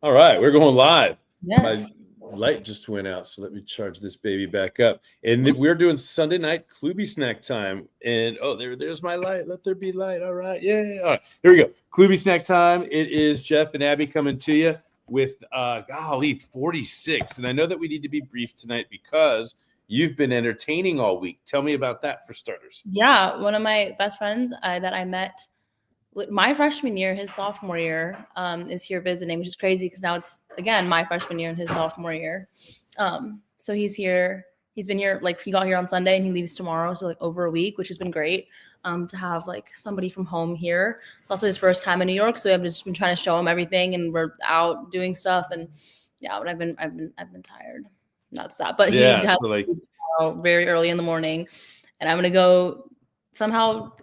All right, we're going live. Yes. My light just went out, so let me charge this baby back up. And we're doing Sunday night KloobySnack time. And there's my light. Let there be light. All right, yeah. All right, here we go. KloobySnack time. It is Jeff and Abby coming to you with 46. And I know that we need to be brief tonight because you've been entertaining all week. Tell me about that for starters. Yeah, one of my best friends that I met my freshman year, his sophomore year, is here visiting, which is crazy because now it's again my freshman year and his sophomore year. So he's here. He's been here, like he got here on Sunday and he leaves tomorrow, so like over a week, which has been great. To have like somebody from home here. It's also his first time in New York, so I've just been trying to show him everything, and we're out doing stuff. And yeah, but I've been tired. That's that. But he has so like tomorrow very early in the morning, and I'm gonna go somehow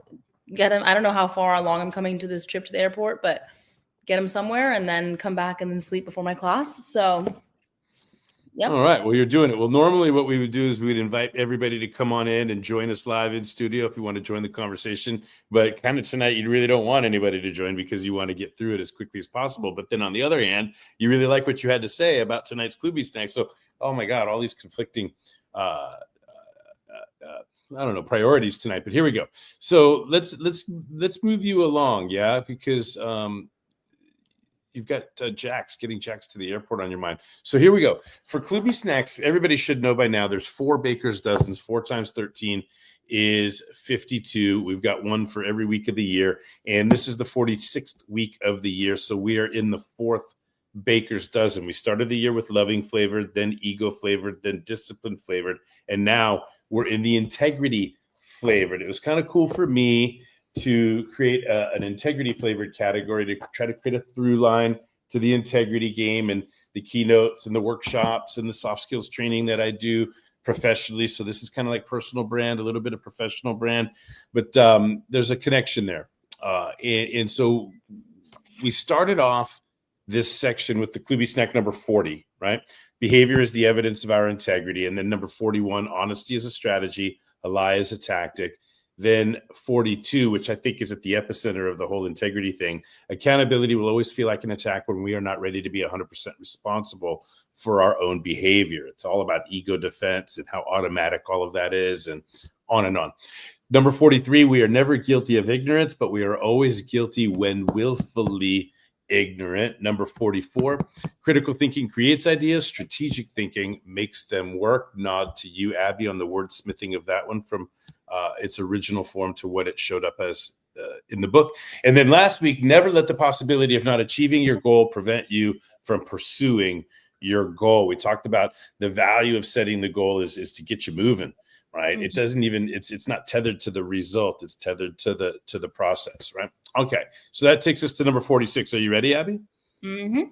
get him. I don't know how far along I'm coming to this trip to the airport, but get him somewhere and then come back and then sleep before my class. So, yeah. All right. Well, you're doing it. Well, normally what we would do is we'd invite everybody to come on in and join us live in studio if you want to join the conversation. But kind of tonight, you really don't want anybody to join because you want to get through it as quickly as possible. But then on the other hand, you really like what you had to say about tonight's KloobySnack. So, oh my God, all these conflicting I don't know, priorities tonight, but here we go. So let's move you along, yeah, because you've got getting Jax to the airport on your mind. So here we go. For KloobySnacks, everybody should know by now there's 4 baker's dozens. 4 times 13 is 52. We've got one for every week of the year, and this is the 46th week of the year. So we are in the 4th baker's dozen. We started the year with loving flavored, then ego flavored, then discipline flavored, and now we're in the integrity flavored. It was kind of cool for me to create an integrity flavored category to try to create a through line to the integrity game and the keynotes and the workshops and the soft skills training that I do professionally. So this is kind of like personal brand, a little bit of professional brand, but there's a connection there. And so we started off this section with the KloobySnack number 40, right? Behavior is the evidence of our integrity. And then number 41, honesty is a strategy, a lie is a tactic. Then 42, which I think is at the epicenter of the whole integrity thing, accountability will always feel like an attack when we are not ready to be 100% responsible for our own behavior. It's all about ego defense and how automatic all of that is, and on and on. Number 43, we are never guilty of ignorance, but we are always guilty when willfully ignorant. Number 44, critical thinking creates ideas. Strategic thinking makes them work. Nod to you, Abby, on the wordsmithing of that one from its original form to what it showed up as in the book. And then last week, never let the possibility of not achieving your goal prevent you from pursuing your goal. We talked about the value of setting the goal is to get you moving. Right. Mm-hmm. It doesn't even it's not tethered to the result. It's tethered to the process. Right. OK, so that takes us to number 46. Are you ready, Abby? Mm-hmm.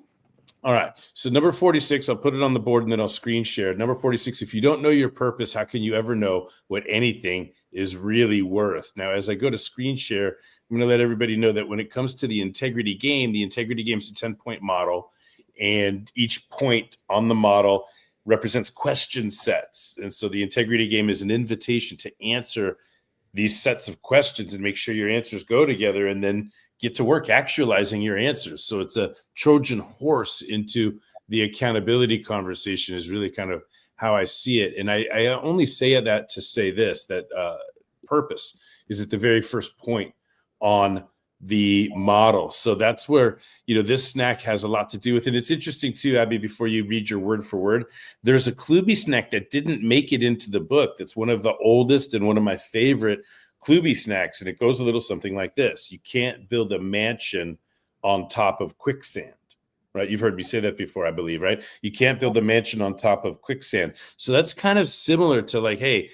All right. So number 46, I'll put it on the board and then I'll screen share. Number 46, if you don't know your purpose, how can you ever know what anything is really worth? Now, as I go to screen share, I'm going to let everybody know that when it comes to the integrity game is a 10-point model. And each point on the model represents question sets. And so the integrity game is an invitation to answer these sets of questions and make sure your answers go together and then get to work actualizing your answers. So it's a Trojan horse into the accountability conversation is really kind of how I see it. And I only say that to say this, that purpose is at the very first point on the model. So that's where, this snack has a lot to do with it. It's interesting too, Abby, before you read your word for word, there's a KloobySnack that didn't make it into the book. That's one of the oldest and one of my favorite KloobySnacks. And it goes a little something like this. You can't build a mansion on top of quicksand, right? You've heard me say that before, I believe, right? You can't build a mansion on top of quicksand. So that's kind of similar to like, hey,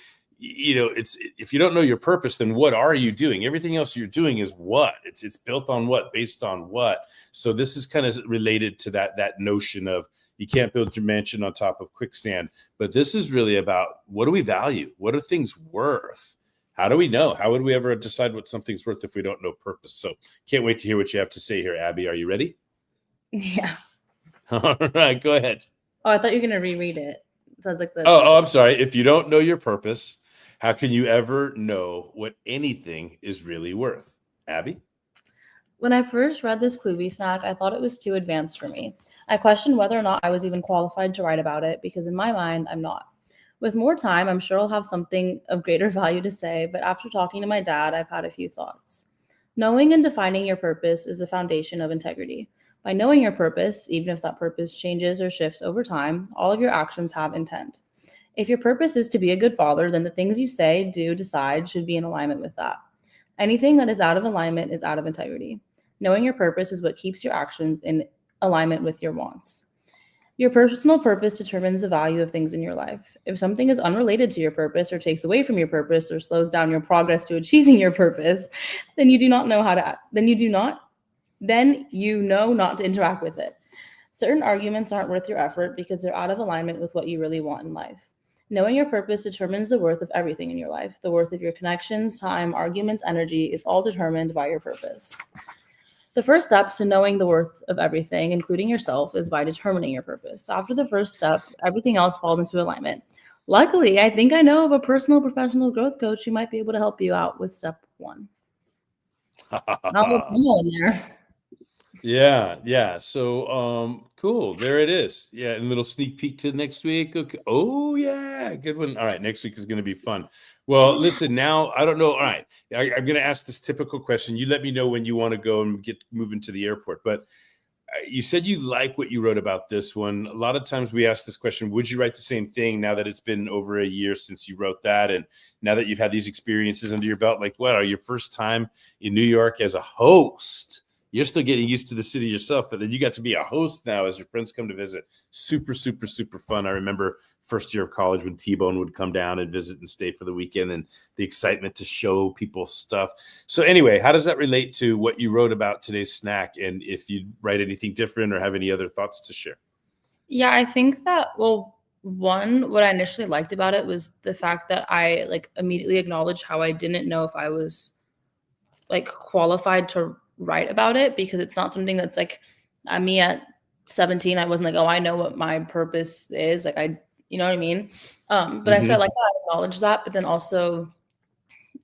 it's if you don't know your purpose, then what are you doing? Everything else you're doing is what? It's built on what? Based on what? So this is kind of related to that notion of you can't build your mansion on top of quicksand. But this is really about what do we value? What are things worth? How do we know? How would we ever decide what something's worth if we don't know purpose? So can't wait to hear what you have to say here, Abby. Are you ready? Yeah. All right, go ahead. Oh, I thought you were going to reread it. Sounds like the. Oh, I'm sorry. If you don't know your purpose, how can you ever know what anything is really worth? Abby? When I first read this KloobySnack, I thought it was too advanced for me. I questioned whether or not I was even qualified to write about it because, in my mind, I'm not. With more time, I'm sure I'll have something of greater value to say, but after talking to my dad, I've had a few thoughts. Knowing and defining your purpose is the foundation of integrity. By knowing your purpose, even if that purpose changes or shifts over time, all of your actions have intent. If your purpose is to be a good father, then the things you say, do, decide should be in alignment with that. Anything that is out of alignment is out of integrity. Knowing your purpose is what keeps your actions in alignment with your wants. Your personal purpose determines the value of things in your life. If something is unrelated to your purpose or takes away from your purpose or slows down your progress to achieving your purpose, then you do not know how to then you know not to interact with it. Certain arguments aren't worth your effort because they're out of alignment with what you really want in life. Knowing your purpose determines the worth of everything in your life. The worth of your connections, time, arguments, energy is all determined by your purpose. The first step to knowing the worth of everything, including yourself, is by determining your purpose. After the first step, everything else falls into alignment. Luckily, I think I know of a personal professional growth coach who might be able to help you out with step one. Not with in there. Yeah. So cool. There it is. Yeah, and a little sneak peek to next week. Okay. Oh yeah, good one. All right, next week is gonna be fun. Well, listen, now I don't know. All right. I'm gonna ask this typical question. You let me know when you want to go and get moving to the airport. But you said you like what you wrote about this one. A lot of times we ask this question, would you write the same thing now that it's been over a year since you wrote that? And now that you've had these experiences under your belt, like what are your first time in New York as a host? You're still getting used to the city yourself, but then you got to be a host now as your friends come to visit. Super, super, super fun. I remember first year of college when T-Bone would come down and visit and stay for the weekend and the excitement to show people stuff. So anyway, how does that relate to what you wrote about today's snack? And if you write anything different or have any other thoughts to share? Yeah, I think that, well, one, what I initially liked about it was the fact that I like immediately acknowledged how I didn't know if I was like qualified to write about it, because it's not something that's like me at 17. I wasn't like, oh, I know what my purpose is. Like you know what I mean? But I like how I acknowledge that, but then also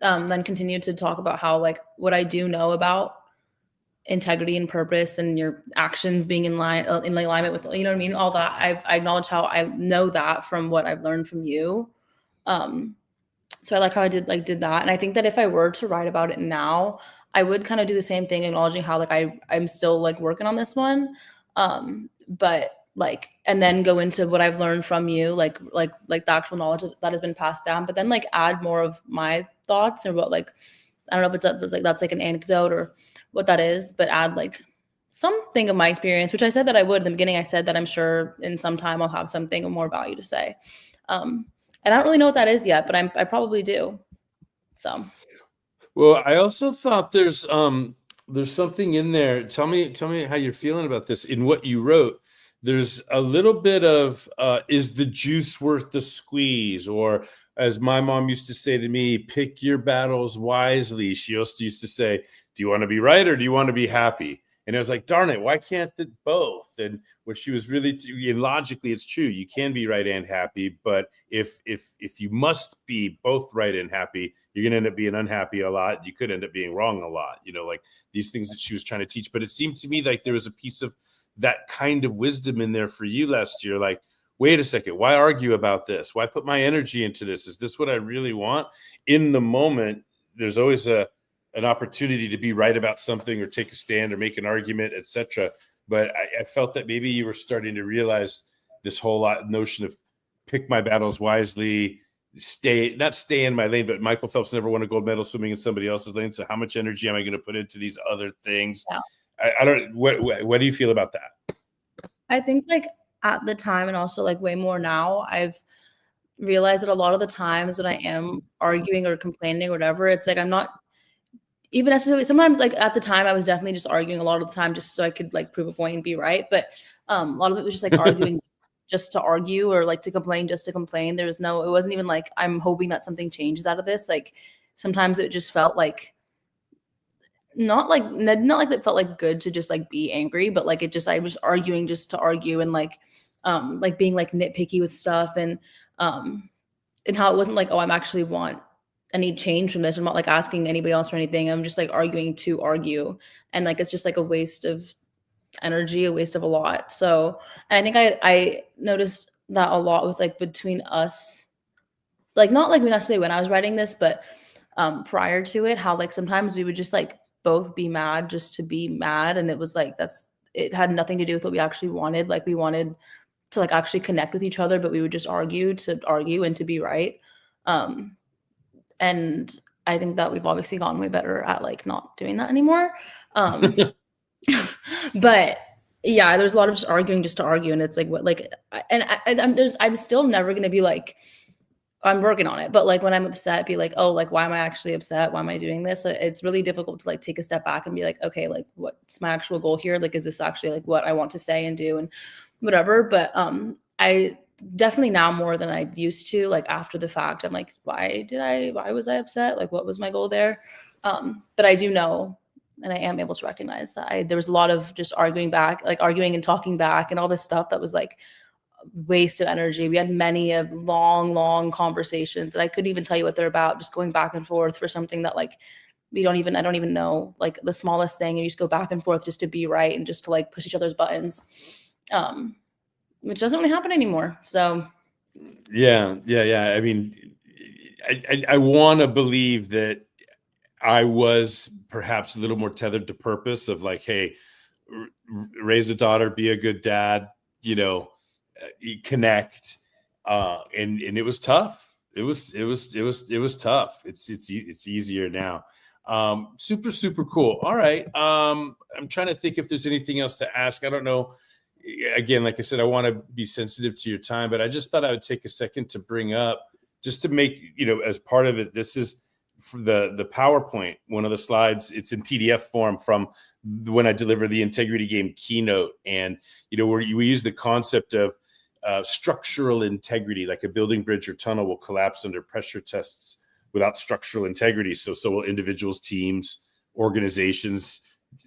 then continue to talk about how like what I do know about integrity and purpose and your actions being in alignment with, you know what I mean? All that I acknowledge how I know that from what I've learned from you. So I like how I did that. And I think that if I were to write about it now, I would kind of do the same thing, acknowledging how like I'm still like working on this one. But like, and then go into what I've learned from you, like the actual knowledge that has been passed down, but then like add more of my thoughts or what, like, I don't know if that's like an anecdote or what that is, but add like something of my experience, which I said that I would in the beginning. I said that I'm sure in some time I'll have something of more value to say. And I don't really know what that is yet, but I probably do. So. Well, I also thought there's something in there. Tell me how you're feeling about this. In what you wrote, there's a little bit of is the juice worth the squeeze? Or as my mom used to say to me, pick your battles wisely. She also used to say, do you want to be right or do you want to be happy? And I was like, darn it, why can't it both? And what she was really, and logically, it's true. You can be right and happy, but if you must be both right and happy, you're going to end up being unhappy a lot. You could end up being wrong a lot, like these things that she was trying to teach. But it seemed to me like there was a piece of that kind of wisdom in there for you last year. Like, wait a second, why argue about this? Why put my energy into this? Is this what I really want? In the moment, there's always an opportunity to be right about something or take a stand or make an argument, etc. But I felt that maybe you were starting to realize this whole notion of pick my battles wisely, not stay in my lane, but Michael Phelps never won a gold medal swimming in somebody else's lane. So how much energy am I going to put into these other things? Yeah. I don't, what do you feel about that? I think like at the time, and also like way more now, I've realized that a lot of the times when I am arguing or complaining or whatever, it's like I'm not even necessarily, sometimes like at the time I was definitely just arguing a lot of the time just so I could like prove a point and be right. But a lot of it was just like arguing just to argue or like to complain just to complain. It wasn't even like I'm hoping that something changes out of this. Like sometimes it just felt like not like it felt like good to just like be angry, but like I was arguing just to argue and like being like nitpicky with stuff and how it wasn't like, oh, I'm actually want any change from this. I'm not like asking anybody else for anything. I'm just like arguing to argue. And like it's just like a waste of energy, a waste of a lot. So, and I think I noticed that a lot with like between us, like not like necessarily when I was writing this, but prior to it, how like sometimes we would just like both be mad just to be mad. And it was like it had nothing to do with what we actually wanted. Like we wanted to like actually connect with each other, but we would just argue to argue and to be right. And I think that we've obviously gotten way better at like not doing that anymore. But yeah, there's a lot of just arguing just to argue, and it's like what like I'm still never gonna be like I'm working on it, but like when I'm upset, be like, oh, like why am I actually upset? Why am I doing this? It's really difficult to like take a step back and be like, okay, like what's my actual goal here? Like, is this actually like what I want to say and do and whatever? But I definitely now more than I used to, like after the fact, I'm like, why was I upset? Like what was my goal there? But I do know, and I am able to recognize that there was a lot of just arguing and talking back and all this stuff that was like waste of energy. We had many of long conversations, and I couldn't even tell you what they're about, just going back and forth for something that like I don't even know, like the smallest thing, and you just go back and forth just to be right and just to like push each other's buttons, which doesn't really happen anymore. So yeah. I mean, I want to believe that I was perhaps a little more tethered to purpose of like, hey, raise a daughter, be a good dad, connect, and it was tough. It was tough. It's easier now. Super cool. All right. I'm trying to think if there's anything else to ask. I don't know. Again, like I said, I want to be sensitive to your time, but I just thought I would take a second to bring up, just to make, as part of it, this is the PowerPoint, one of the slides. It's in PDF form from when I deliver the integrity game keynote. And, where we use the concept of structural integrity, like a building, bridge, or tunnel will collapse under pressure tests without structural integrity. So will individuals, teams, organizations,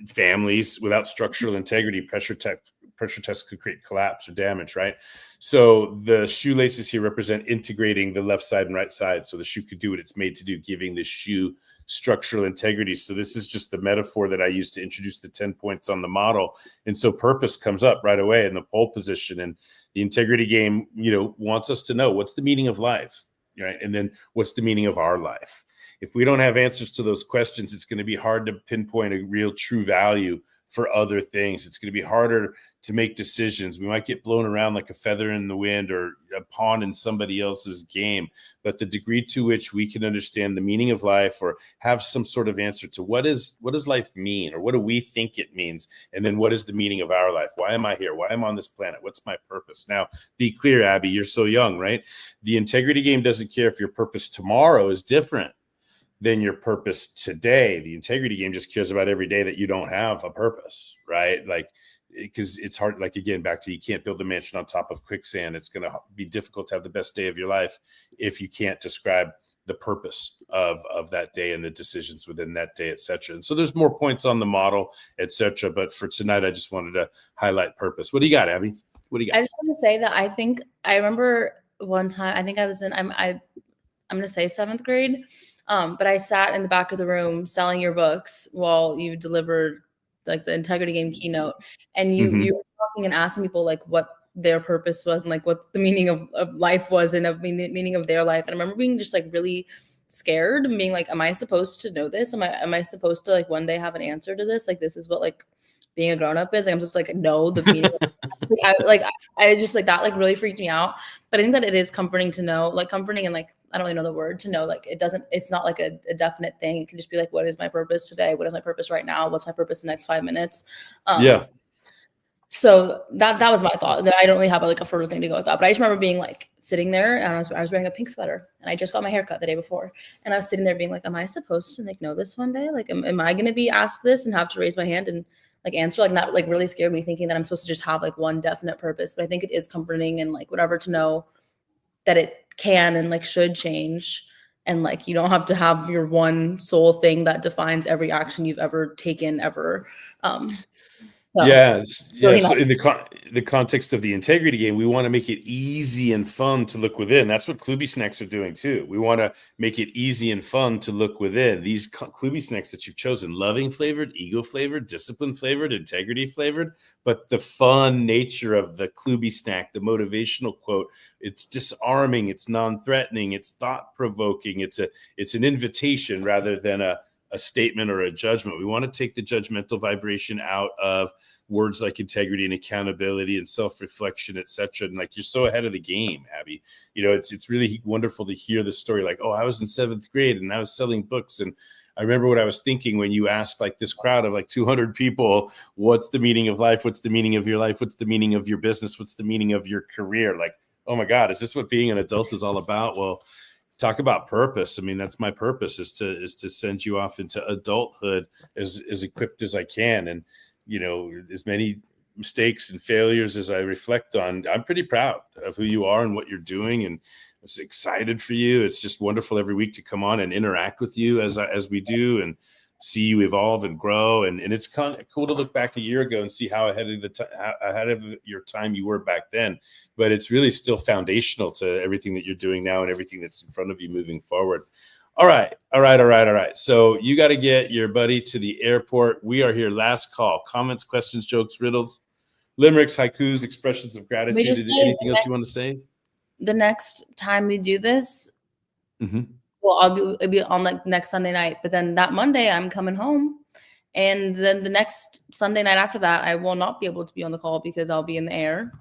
families. Without structural integrity, pressure tests could create collapse or damage, right? So the shoelaces here represent integrating the left side and right side, so the shoe could do what it's made to do, giving the shoe structural integrity. So this is just the metaphor that I use to introduce the 10 points on the model. And so purpose comes up right away in the pole position. And the integrity game, wants us to know what's the meaning of life, right? And then what's the meaning of our life? If we don't have answers to those questions, it's going to be hard to pinpoint a real true value for other things. It's going to be harder to make decisions. We might get blown around like a feather in the wind or a pawn in somebody else's game. But the degree to which we can understand the meaning of life, or have some sort of answer to what does life mean, or what do we think it means? And then what is the meaning of our life? Why am I here? Why am I on this planet? What's my purpose? Now, be clear, Abby, you're so young, right? The integrity game doesn't care if your purpose tomorrow is different than your purpose today. The integrity game just cares about every day that you don't have a purpose, right? Like, because it's hard, like, again, back to, you can't build a mansion on top of quicksand. It's going to be difficult to have the best day of your life if you can't describe the purpose of that day and the decisions within that day, etc. And so there's more points on the model, etc. But for tonight, I just wanted to highlight purpose. What do you got, Abby? What do you got? I just want to say that I think I remember one time, I think I was I'm going to say 7th grade. But I sat in the back of the room selling your books while you delivered like the integrity game keynote, and you were talking and asking people like what their purpose was and like what the meaning of life was and of the meaning of their life. And I remember being just like really scared and being like, am I supposed to know this? Am I supposed to like one day have an answer to this? Like, this is what like being a grown-up is. Like, I'm just like, no, the meaning I just like that like really freaked me out. But I think that it is comforting to know, like comforting and like, I don't really know the word, to know like it's not like a definite thing. It can just be like, what is my purpose today? What is my purpose right now? What's my purpose in the next 5 minutes? Yeah. So that was my thought. That I don't really have like a further thing to go with that. But I just remember being like sitting there, and I was wearing a pink sweater, and I just got my haircut the day before, and I was sitting there being like, am I supposed to like know this one day? Like, am I going to be asked this and have to raise my hand and like answer? Like, that like really scared me, thinking that I'm supposed to just have like one definite purpose. But I think it is comforting and like whatever to know that it can and like should change, and like you don't have to have your one sole thing that defines every action you've ever taken ever. So Yes, really yes. So nice. in the context of the integrity game, we want to make it easy and fun to look within. That's what KloobySnacks are doing too. We want to make it easy and fun to look within. These KloobySnacks that you've chosen, loving flavored, ego flavored, discipline flavored, integrity flavored, but the fun nature of the KloobySnack, the motivational quote, it's disarming, it's non-threatening, it's thought-provoking, it's an invitation rather than a statement or a judgment. We want to take the judgmental vibration out of words like integrity and accountability and self-reflection, etc. And like, you're so ahead of the game, Abby. You know, it's really wonderful to hear the story. Like, oh, I was in 7th grade and I was selling books, and I remember what I was thinking when you asked like this crowd of like 200 people, what's the meaning of life? What's the meaning of your life? What's the meaning of your business? What's the meaning of your career? Like, oh my God, is this what being an adult is all about? Well, talk about purpose. I mean, that's my purpose, is to send you off into adulthood as equipped as I can. And, you know, as many mistakes and failures as I reflect on, I'm pretty proud of who you are and what you're doing. And I'm so excited for you. It's just wonderful every week to come on and interact with you as we do, and see you evolve and grow. And it's kind of cool to look back a year ago and see how ahead of your time you were back then. But it's really still foundational to everything that you're doing now and everything that's in front of you moving forward. All right. So you got to get your buddy to the airport. We are here. Last call. Comments, questions, jokes, riddles, limericks, haikus, expressions of We gratitude. just Is there say anything else you want to say? the next time we do this, Mm-hmm. well, it'll be on like next Sunday night, but then that Monday I'm coming home. And then the next Sunday night after that, I will not be able to be on the call because I'll be in the air.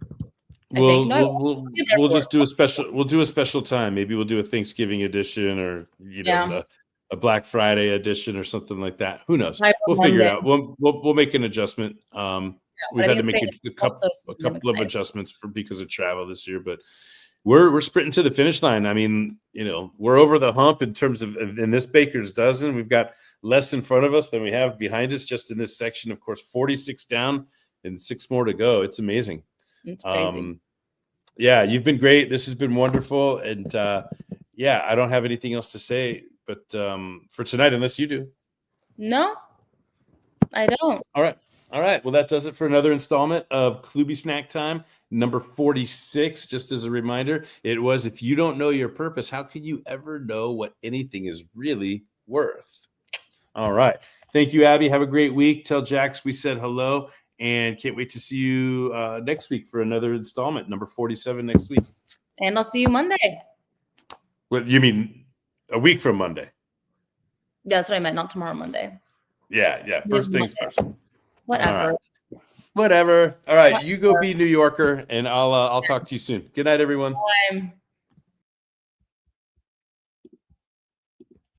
I think. No, I won't. I'll be at the We'll airport. just do a special. We'll do a special time. Maybe we'll do a Thanksgiving edition, or Yeah. a Black Friday edition, or something like that. Who knows? Probably We'll on figure it Monday. out. We'll make an adjustment. But We've I had think to it's make great. a Also, couple of adjustments because of travel this year, but we're sprinting to the finish line. I mean, we're over the hump in terms of in this baker's dozen. We've got less in front of us than we have behind us, just in this section. Of course, 46 down and 6 more to go. It's amazing. It's crazy. Yeah, you've been great. This has been wonderful. And yeah, I don't have anything else to say, but for tonight, unless you do. No, I don't. All right. Well, that does it for another installment of KloobySnack Time, number 46. Just as a reminder, it was, if you don't know your purpose, how can you ever know what anything is really worth? All right. Thank you, Abby. Have a great week. Tell Jax we said hello, and can't wait to see you next week for another installment, number 47 next week. And I'll see you Monday. Well, you mean a week from Monday? Yeah, that's what I meant. Not tomorrow, Monday. Yeah. First things first. Whatever. Whatever. All right. You go be New Yorker, and I'll talk to you soon. Good night, everyone. Bye.